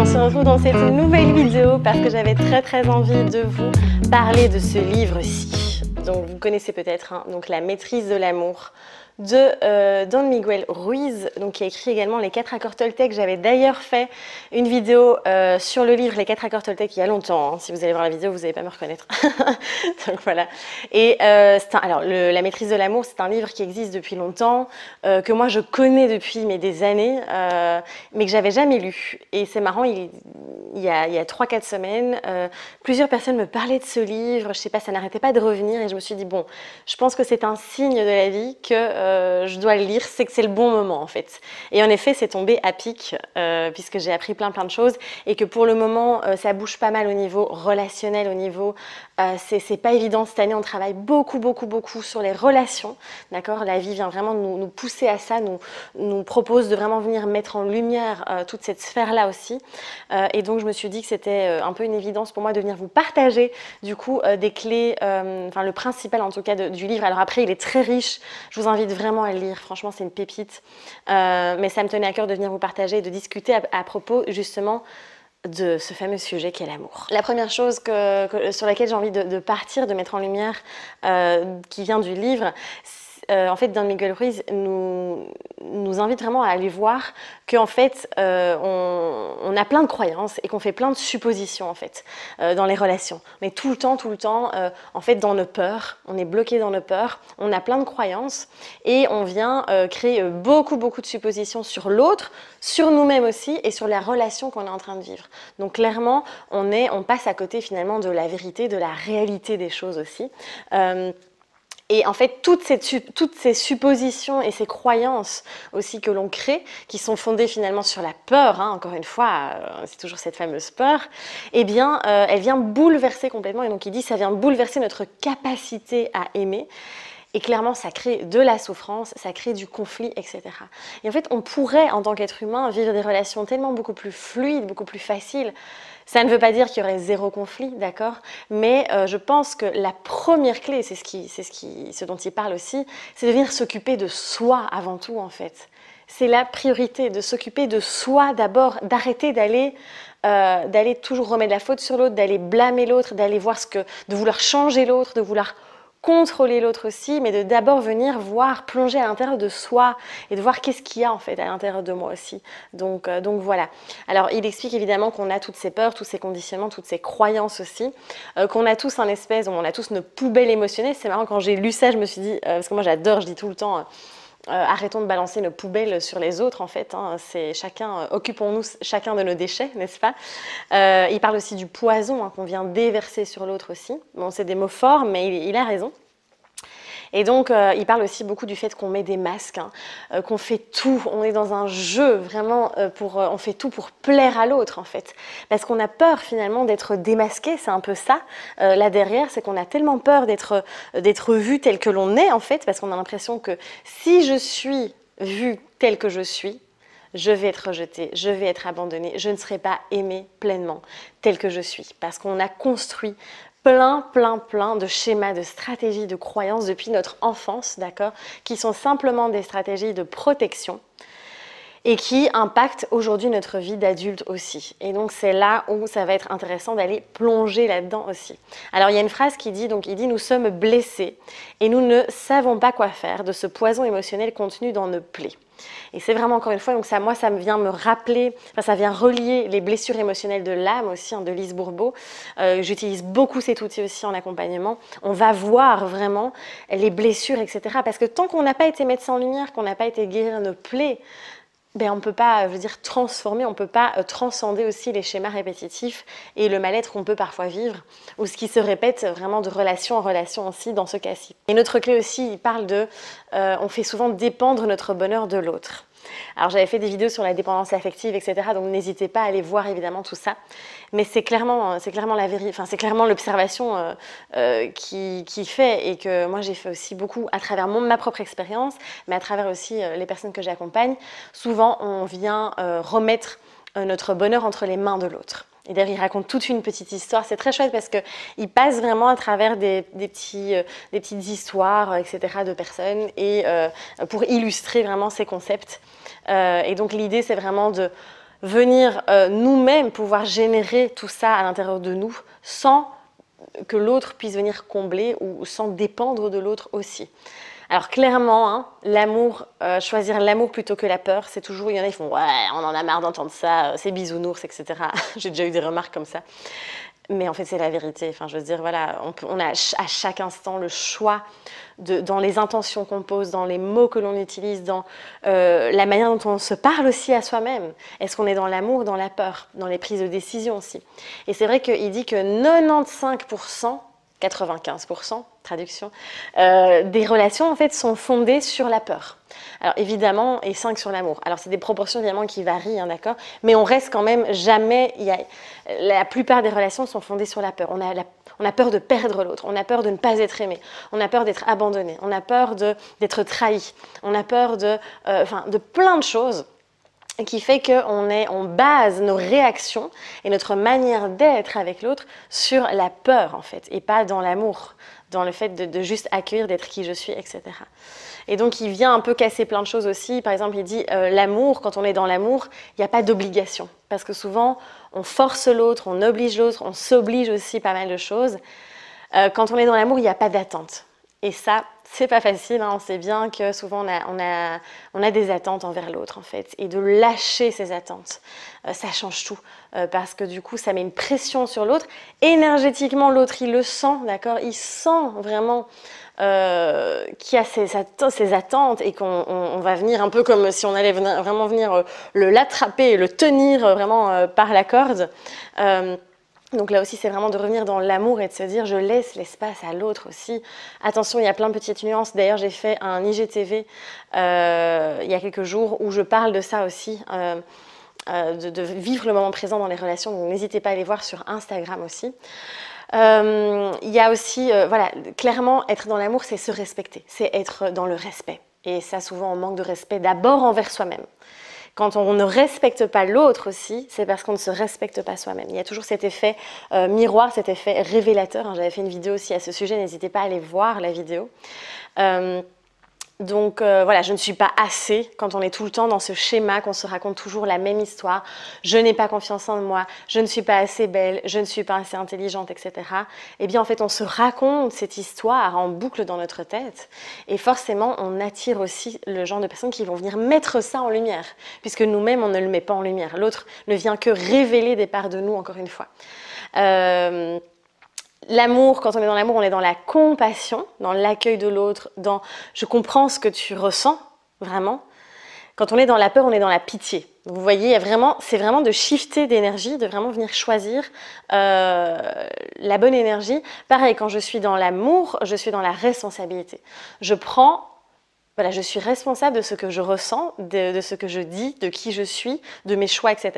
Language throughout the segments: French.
se retrouve dans cette nouvelle vidéo parce que j'avais très envie de vous parler de ce livre-ci. Donc vous connaissez peut-être, hein, donc La maîtrise de l'amour de Don Miguel Ruiz, donc qui a écrit également Les 4 accords Toltec. J'avais d'ailleurs fait une vidéo sur le livre Les 4 accords Toltec il y a longtemps, hein. Si vous allez voir la vidéo, vous n'allez pas me reconnaître. Donc voilà. Et alors La maîtrise de l'amour, c'est un livre qui existe depuis longtemps, que moi je connais depuis des années, mais que j'avais jamais lu. Et c'est marrant, il y a 3-4 semaines, plusieurs personnes me parlaient de ce livre, je sais pas, ça n'arrêtait pas de revenir, et je me suis dit bon, je pense que c'est un signe de la vie que je dois le lire, c'est que c'est le bon moment en fait. Et en effet, c'est tombé à pic, puisque j'ai appris plein de choses, et que pour le moment, ça bouge pas mal au niveau relationnel, au niveau... c'est pas évident, cette année on travaille beaucoup sur les relations, d'accord. La vie vient vraiment nous pousser à ça, nous propose de vraiment venir mettre en lumière toute cette sphère-là aussi. Et donc je me suis dit que c'était un peu une évidence pour moi de venir vous partager du coup des clés, enfin le principal en tout cas du livre. Alors après il est très riche, je vous invite vraiment à le lire, franchement c'est une pépite, mais ça me tenait à cœur de venir vous partager et de discuter à propos justement de ce fameux sujet qu'est l'amour. La première chose sur laquelle j'ai envie de partir, de mettre en lumière, qui vient du livre, en fait, Don Miguel Ruiz nous invite vraiment à aller voir qu'en fait, on a plein de croyances et qu'on fait plein de suppositions en fait dans les relations. Mais tout le temps, en fait, dans nos peurs, on est bloqué dans nos peurs, on a plein de croyances et on vient créer beaucoup de suppositions sur l'autre, sur nous-mêmes aussi et sur la relation qu'on est en train de vivre. Donc clairement, on passe à côté finalement de la vérité, de la réalité des choses aussi. Et en fait, toutes ces suppositions et ces croyances aussi que l'on crée, qui sont fondées finalement sur la peur, hein, encore une fois, c'est toujours cette fameuse peur, eh bien, elle vient bouleverser complètement, et donc il dit ça vient bouleverser notre capacité à aimer. Et clairement, ça crée de la souffrance, ça crée du conflit, etc. Et en fait, on pourrait, en tant qu'être humain, vivre des relations tellement beaucoup plus fluides, beaucoup plus faciles. Ça ne veut pas dire qu'il y aurait zéro conflit, d'accord? Mais je pense que la première clé, c'est ce dont il parle aussi, c'est de venir s'occuper de soi avant tout, en fait. C'est la priorité, de s'occuper de soi d'abord, d'arrêter d'aller toujours remettre la faute sur l'autre, d'aller blâmer l'autre, d'aller voir de vouloir changer l'autre, de vouloir contrôler l'autre aussi, mais de d'abord venir plonger à l'intérieur de soi et de voir qu'est-ce qu'il y a en fait à l'intérieur de moi aussi. Donc voilà. Alors il explique évidemment qu'on a toutes ces peurs, tous ces conditionnements, toutes ces croyances aussi, qu'on a tous on a tous nos poubelles émotionnelles. C'est marrant, quand j'ai lu ça, je me suis dit, parce que moi j'adore, je dis tout le temps... arrêtons de balancer nos poubelles sur les autres en fait, hein. Occupons-nous chacun de nos déchets, n'est-ce pas? Il parle aussi du poison, hein, qu'on vient déverser sur l'autre aussi. Bon, c'est des mots forts, mais il a raison. Et donc, il parle aussi beaucoup du fait qu'on met des masques, hein, qu'on fait tout, on est dans un jeu vraiment, on fait tout pour plaire à l'autre en fait. Parce qu'on a peur finalement d'être démasqué, c'est un peu ça. Là derrière, c'est qu'on a tellement peur d'être vu tel que l'on est en fait, parce qu'on a l'impression que si je suis vue tel que je suis, je vais être rejetée, je vais être abandonnée, je ne serai pas aimée pleinement tel que je suis. Parce qu'on a construit plein de schémas, de stratégies, de croyances depuis notre enfance, d'accord, qui sont simplement des stratégies de protection et qui impactent aujourd'hui notre vie d'adulte aussi. Et donc c'est là où ça va être intéressant d'aller plonger là-dedans aussi. Alors il y a une phrase qui dit, nous sommes blessés et nous ne savons pas quoi faire de ce poison émotionnel contenu dans nos plaies. Et c'est vraiment, encore une fois, donc ça me vient me rappeler, ça vient relier les blessures émotionnelles de l'âme aussi, hein, de Lise Bourbeau. J'utilise beaucoup cet outil aussi en accompagnement. On va voir vraiment les blessures, etc. Parce que tant qu'on n'a pas été médecin en lumière, qu'on n'a pas été guérir nos plaies, on ne peut pas, transformer, on ne peut pas transcender aussi les schémas répétitifs et le mal-être qu'on peut parfois vivre, ou ce qui se répète vraiment de relation en relation aussi dans ce cas-ci. Et notre clé aussi, il parle on fait souvent dépendre notre bonheur de l'autre. Alors j'avais fait des vidéos sur la dépendance affective, etc. Donc n'hésitez pas à aller voir évidemment tout ça. Mais c'est clairement la vérité, enfin c'est clairement l'observation qui fait, et que moi j'ai fait aussi beaucoup à travers ma propre expérience, mais à travers aussi les personnes que j'accompagne. Souvent on vient remettre notre bonheur entre les mains de l'autre. Et d'ailleurs, il raconte toute une petite histoire. C'est très chouette parce qu'il passe vraiment à travers des petites histoires, etc., de personnes, et pour illustrer vraiment ces concepts. Et donc, l'idée, c'est vraiment venir nous-mêmes pouvoir générer tout ça à l'intérieur de nous sans que l'autre puisse venir combler ou sans dépendre de l'autre aussi. Alors clairement, hein, l'amour, choisir l'amour plutôt que la peur, c'est toujours, il y en a qui font « ouais, on en a marre d'entendre ça, c'est bisounours, etc. » J'ai déjà eu des remarques comme ça. Mais en fait, c'est la vérité. Enfin, je veux dire, voilà, on a à chaque instant le choix dans les intentions qu'on pose, dans les mots que l'on utilise, dans la manière dont on se parle aussi à soi-même. Est-ce qu'on est dans l'amour ou dans la peur, dans les prises de décision aussi. Et c'est vrai qu'il dit que 95%, 95%, traduction, des relations en fait sont fondées sur la peur. Alors évidemment, et 5 sur l'amour. Alors c'est des proportions évidemment qui varient, hein, d'accord. Mais on reste quand même jamais. La plupart des relations sont fondées sur la peur. On a peur de perdre l'autre. On a peur de ne pas être aimé. On a peur d'être abandonné. On a peur d'être trahi. On a peur de plein de choses, qui fait qu'on base nos réactions et notre manière d'être avec l'autre sur la peur en fait, et pas dans l'amour, dans le fait de juste accueillir, d'être qui je suis, etc. Et donc il vient un peu casser plein de choses aussi. Par exemple, il dit l'amour, quand on est dans l'amour, il n'y a pas d'obligation. Parce que souvent, on force l'autre, on oblige l'autre, on s'oblige aussi pas mal de choses. Quand on est dans l'amour, il n'y a pas d'attente. Et ça, c'est pas facile, hein. On sait bien que souvent on a des attentes envers l'autre en fait. Et de lâcher ces attentes, ça change tout. Parce que du coup, ça met une pression sur l'autre. Énergétiquement, l'autre, il le sent, d'accord. Il sent vraiment qu'il y a ces attentes et qu'on va venir un peu comme si on allait vraiment venir l'attraper, le tenir vraiment par la corde. Donc là aussi, c'est vraiment de revenir dans l'amour et de se dire je laisse l'espace à l'autre aussi. Attention, il y a plein de petites nuances. D'ailleurs, j'ai fait un IGTV il y a quelques jours où je parle de ça aussi, de vivre le moment présent dans les relations. Donc n'hésitez pas à aller voir sur Instagram aussi. Il y a aussi, voilà, clairement, être dans l'amour, c'est se respecter, c'est être dans le respect. Et ça, souvent, on manque de respect d'abord envers soi-même. Quand on ne respecte pas l'autre aussi, c'est parce qu'on ne se respecte pas soi-même. Il y a toujours cet effet miroir, cet effet révélateur. J'avais fait une vidéo aussi à ce sujet, n'hésitez pas à aller voir la vidéo. Donc voilà, je ne suis pas assez quand on est tout le temps dans ce schéma, qu'on se raconte toujours la même histoire. Je n'ai pas confiance en moi, je ne suis pas assez belle, je ne suis pas assez intelligente, etc. Eh bien en fait, on se raconte cette histoire en boucle dans notre tête et forcément, on attire aussi le genre de personnes qui vont venir mettre ça en lumière puisque nous-mêmes, on ne le met pas en lumière. L'autre ne vient que révéler des parts de nous, encore une fois. L'amour, quand on est dans l'amour, on est dans la compassion, dans l'accueil de l'autre, dans « je comprends ce que tu ressens », vraiment. Quand on est dans la peur, on est dans la pitié. Vous voyez, c'est vraiment de shifter d'énergie, de vraiment venir choisir la bonne énergie. Pareil, quand je suis dans l'amour, je suis dans la responsabilité. Voilà, je suis responsable de ce que je ressens, de ce que je dis, de qui je suis, de mes choix, etc.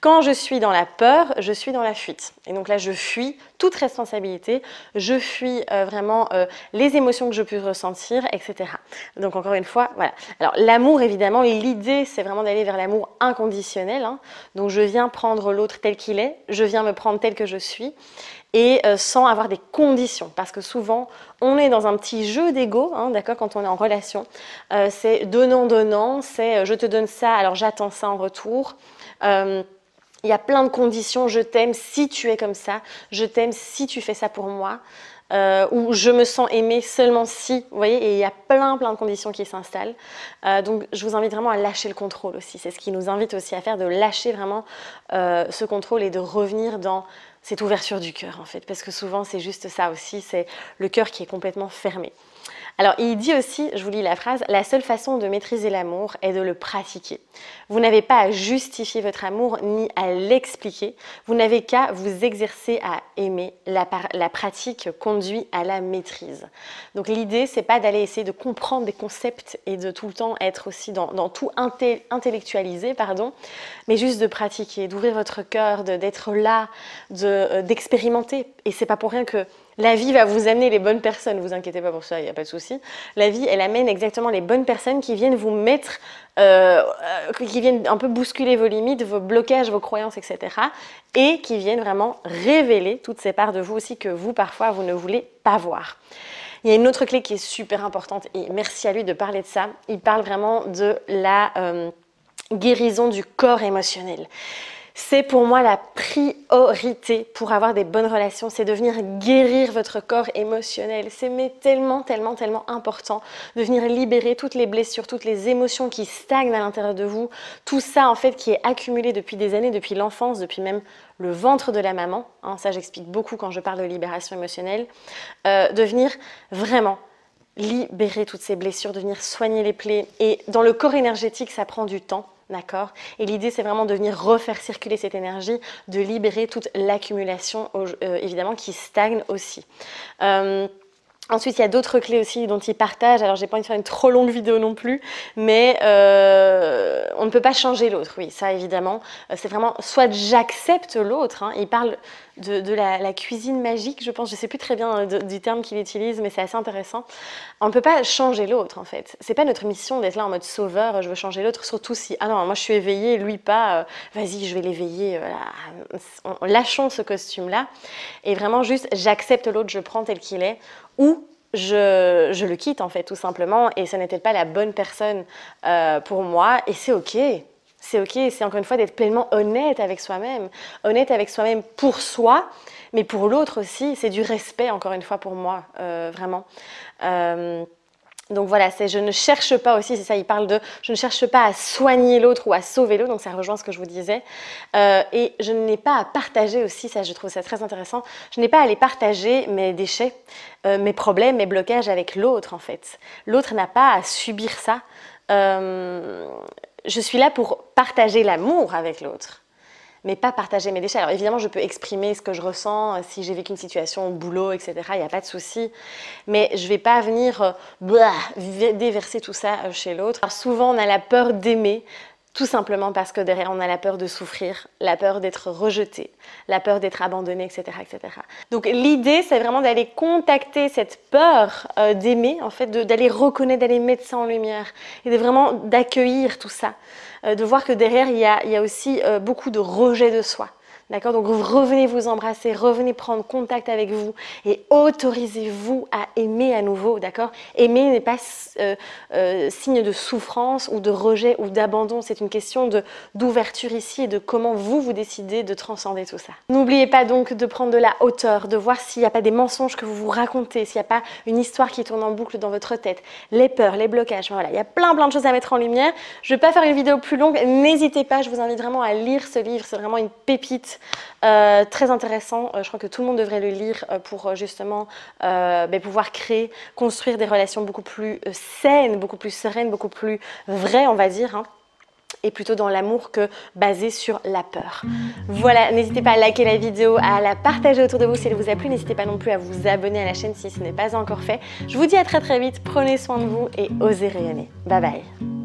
Quand je suis dans la peur, je suis dans la fuite. Et donc là, je fuis toute responsabilité, je fuis vraiment les émotions que je peux ressentir, etc. Donc encore une fois, voilà. Alors l'amour, évidemment, l'idée, c'est vraiment d'aller vers l'amour inconditionnel. Hein. Donc je viens prendre l'autre tel qu'il est, je viens me prendre tel que je suis. Et sans avoir des conditions, parce que souvent on est dans un petit jeu d'ego, hein, d'accord, quand on est en relation, c'est donnant, c'est je te donne ça, alors j'attends ça en retour. Il y a plein de conditions, je t'aime si tu es comme ça, je t'aime si tu fais ça pour moi, ou je me sens aimée seulement si, vous voyez, et il y a plein de conditions qui s'installent. Donc je vous invite vraiment à lâcher le contrôle aussi, c'est ce qui nous invite aussi à faire, de lâcher vraiment ce contrôle et de revenir dans cette ouverture du cœur en fait, parce que souvent c'est juste ça aussi, c'est le cœur qui est complètement fermé. Alors il dit aussi, je vous lis la phrase, la seule façon de maîtriser l'amour est de le pratiquer. Vous n'avez pas à justifier votre amour ni à l'expliquer, vous n'avez qu'à vous exercer à aimer. La pratique conduit à la maîtrise. Donc l'idée, c'est pas d'aller essayer de comprendre des concepts et de tout le temps être aussi dans tout intellectualiser, pardon, mais juste de pratiquer, d'ouvrir votre cœur, d'être là, d'expérimenter. Et c'est pas pour rien que la vie va vous amener les bonnes personnes, ne vous inquiétez pas pour ça, il n'y a pas de souci. La vie, elle amène exactement les bonnes personnes qui viennent vous mettre, qui viennent un peu bousculer vos limites, vos blocages, vos croyances, etc. Et qui viennent vraiment révéler toutes ces parts de vous aussi que vous, parfois, vous ne voulez pas voir. Il y a une autre clé qui est super importante et merci à lui de parler de ça. Il parle vraiment de guérison du corps émotionnel. C'est pour moi la priorité pour avoir des bonnes relations, c'est de venir guérir votre corps émotionnel. C'est tellement important de venir libérer toutes les blessures, toutes les émotions qui stagnent à l'intérieur de vous. Tout ça en fait qui est accumulé depuis des années, depuis l'enfance, depuis même le ventre de la maman. Ça j'explique beaucoup quand je parle de libération émotionnelle. De venir vraiment libérer toutes ces blessures, de venir soigner les plaies. Et dans le corps énergétique, ça prend du temps. D'accord. Et l'idée, c'est vraiment de venir refaire circuler cette énergie, de libérer toute l'accumulation, évidemment, qui stagne aussi. Ensuite, il y a d'autres clés aussi dont ils partagent. Alors, j'ai pas envie de faire une trop longue vidéo non plus, mais on ne peut pas changer l'autre. Oui, ça évidemment. C'est vraiment soit j'accepte l'autre. Il parle de la cuisine magique, je pense. Je sais plus très bien du terme qu'il utilise, mais c'est assez intéressant. On ne peut pas changer l'autre, en fait. C'est pas notre mission d'être là en mode sauveur. Je veux changer l'autre, surtout si ah non, moi je suis éveillée, lui pas. Vas-y, je vais l'éveiller. Voilà. Lâchons ce costume-là et vraiment juste j'accepte l'autre, je prends tel qu'il est. Ou je le quitte en fait tout simplement et ça n'était pas la bonne personne pour moi et c'est ok. C'est ok, c'est encore une fois d'être pleinement honnête avec soi-même pour soi, mais pour l'autre aussi, c'est du respect encore une fois pour moi, vraiment. Donc voilà, je ne cherche pas aussi, c'est ça, il parle de je ne cherche pas à soigner l'autre ou à sauver l'autre, donc ça rejoint ce que je vous disais. Et je n'ai pas à partager aussi, ça je trouve ça très intéressant, je n'ai pas à aller partager mes déchets, mes problèmes, mes blocages avec l'autre en fait. L'autre n'a pas à subir ça. Je suis là pour partager l'amour avec l'autre, mais pas partager mes déchets. Alors évidemment, je peux exprimer ce que je ressens, si j'ai vécu une situation au boulot, etc. Il n'y a pas de souci. Mais je ne vais pas venir déverser tout ça chez l'autre. Alors souvent, on a la peur d'aimer, tout simplement parce que derrière, on a la peur de souffrir, la peur d'être rejeté, la peur d'être abandonné, etc., etc. Donc l'idée, c'est vraiment d'aller contacter cette peur d'aimer, en fait, d'aller reconnaître, d'aller mettre ça en lumière et de vraiment d'accueillir tout ça. De voir que derrière, il y a aussi beaucoup de rejet de soi. D'accord? Donc revenez vous embrasser, revenez prendre contact avec vous et autorisez-vous à aimer à nouveau. D'accord? Aimer n'est pas signe de souffrance ou de rejet ou d'abandon. C'est une question d'ouverture ici et de comment vous décidez de transcender tout ça. N'oubliez pas donc de prendre de la hauteur, de voir s'il n'y a pas des mensonges que vous vous racontez, s'il n'y a pas une histoire qui tourne en boucle dans votre tête, les peurs, les blocages. Voilà, il y a plein de choses à mettre en lumière. Je ne vais pas faire une vidéo plus longue. N'hésitez pas, je vous invite vraiment à lire ce livre. C'est vraiment une pépite. Très intéressant, je crois que tout le monde devrait le lire pour justement pouvoir créer, construire des relations beaucoup plus saines, beaucoup plus sereines, beaucoup plus vraies on va dire, et plutôt dans l'amour que basé sur la peur. Voilà, n'hésitez pas à liker la vidéo, à la partager autour de vous si elle vous a plu, n'hésitez pas non plus à vous abonner à la chaîne si ce n'est pas encore fait. Je vous dis à très vite, prenez soin de vous et osez rayonner. Bye bye.